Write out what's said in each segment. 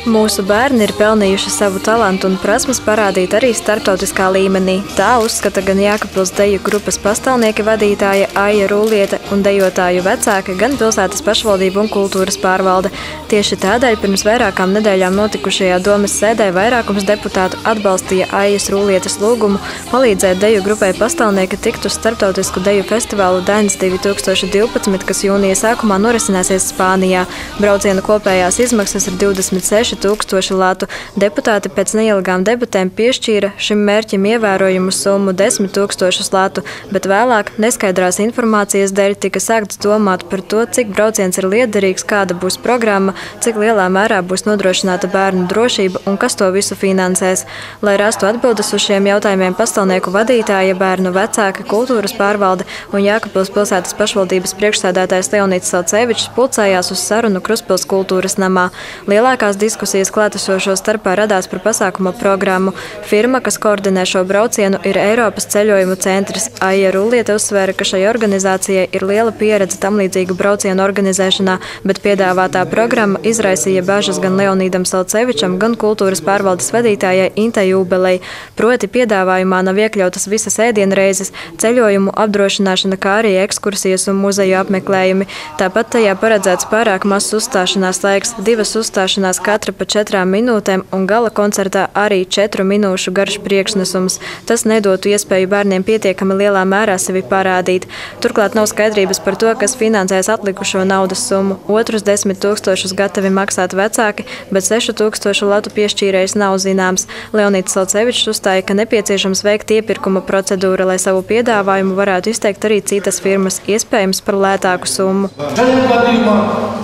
Mūsu bērni ir pelnījuši savu talantu un prasmes parādīt arī starptautiskā līmenī. Tā uzskata gan Jēkabpils deju grupas pastāvnieka vadītāja Aija Rūliete un dejotāju vecāki, gan pilsētas pašvaldība un kultūras pārvalde. Tieši tādēļ pirms vairākām nedēļām notikušajā domes sēdē vairākums deputātu atbalstīja Aijas Rūlietes lūgumu palīdzēt deju grupai pastāvnieka tikt uz starptautisku deju festivālu Dainis 2012, kas jūnija sākumā norisināsies Spānijā. Brauciena kopējās izmaksas ir 26 000 latu. Deputāti pēc neilgām debatēm piešķīra šim mērķim ievērojumu summu 10 000 latu, bet vēlāk neskaidrās informācijas dēļ tika sākts domāt par to, cik brauciens ir liederīgs, kāda būs programma, cik lielā mērā būs nodrošināta bērnu drošība un kas to visu finansēs. Lai rastu atbildes uz šiem jautājumiem, pastāvnieku vadītāja, bērnu vecāki, kultūras pārvalde un Jēkabpils pilsētas pašvaldības priekšsēdētājs Leonīds Salcevičs pulcējās uz sarunu Kruspils kultūras namā. Lielākās diskusijas klātesošo starpā radās par pasākuma programmu. Firma, kas koordinē šo braucienu, ir Eiropas ceļojumu centrs. Aija Rūliete uzsvēra, ka šai organizācijai ir liela pieredze tamlīdzīgu braucienu organizēšanā, bet piedāvātā programma izraisīja bažas gan Leonīdam Salcevičam, gan kultūras pārvaldes vadītājai Intai Jūbelei. Proti piedāvājumā nav iekļautas visas ēdienreizes, ceļojumu apdrošināšana, kā arī ekskursijas un muzeju apmeklējumi. Tāpat tajā paredzēts pārāk mazs uzstāšanās laiks, 2 uzstāšanās katra pa 4 minūtēm un gala koncertā arī 4 minūšu garš priekšnesums. Tas nedotu iespēju bērniem pietiekami lielā mērā sevi parādīt. Turklāt nav skaidrības par to, kas finansēs atlikušo naudas summu. Otrus 10 000 gatavi maksāt vecāki, bet 6 000 latu piešķīrējs nav zināms. Leonīds Salcevičs uzstāja, ka nepieciešams veikt iepirkuma procedūru, lai savu piedāvājumu varētu izteikt arī citas firmas, iespējams par lētāku summu. Šajā gadījumā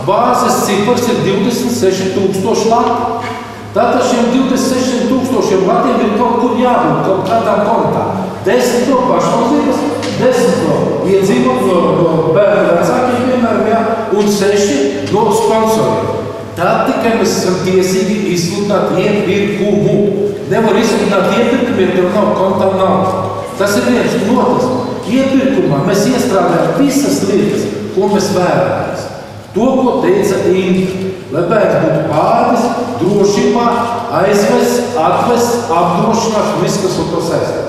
bāzes cipars ir 26 000 latu. Tātad šiem 26 000 latiem ir kaut kur jābūt, kaut kādā kontā. 10 no pašvaldības, 10 no iedzīvotāju, no bērnu vecākiem, piemēram, un 6 no sponsoriem. Tad tikai mēs esam tiesīgi izsludināt iepirkumu. Nevar izsludināt iepirkumu, ja tev nav kontā nauda. Tas ir viens otrs. Iepirkumā mēs iestrādājam visas lietas, ko mēs vēlamies. To, ko teica Inta, lai bērns būtu pāris, drošībā, aizvests, atvests, apdrošināts, viss, kas ar to saistās.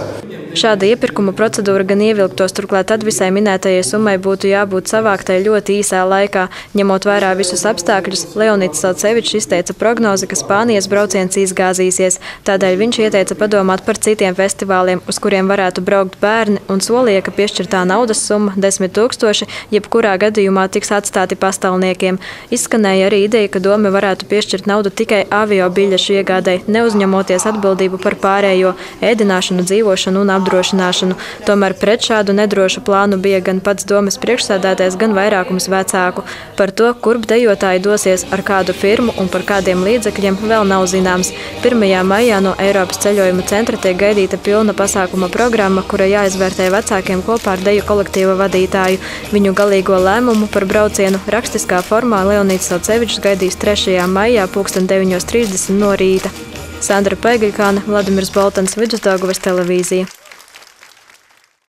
Šāda iepirkuma procedūra gan ievilktos, turklāt tad visai minētajai summai būtu jābūt savāktai ļoti īsā laikā. Ņemot vērā visus apstākļus, Leonīds Salcevičs izteica prognozi, ka Spānijas brauciens izgāzīsies. Tādēļ viņš ieteica padomāt par citiem festivāliem, uz kuriem varētu braukt bērni, un solīja, ka piešķirtā naudas summa 10 000, jebkurā gadījumā tiks atstāti pastāvniekiem. Izskanēja arī ideja, ka dome varētu piešķirt naudu tikai avio biļešu iegādei, neuzņemoties atbildību par pārējo ēdināšanu, dzīvošanu un apdrošināšanu. Tomēr pret šādu nedrošu plānu bija gan pats domes priekšsēdētājs, gan vairākums vecāku. Par to, kurp dejotāji dosies ar kādu firmu un par kādiem līdzekļiem, vēl nav zināms. 1. maijā no Eiropas ceļojuma centra tiek gaidīta pilna pasākuma programma, kura jāizvērtē vecākiem kopā ar deju kolektīva vadītāju. Viņu galīgo lēmumu par braucienu rakstiskā formā Leonīds Salcevičs gaidīs 3. maijā 9:30 no rīta. Sandra Peigļkāne, Vladimirs Boltans, Vidusdaugavas televīzija.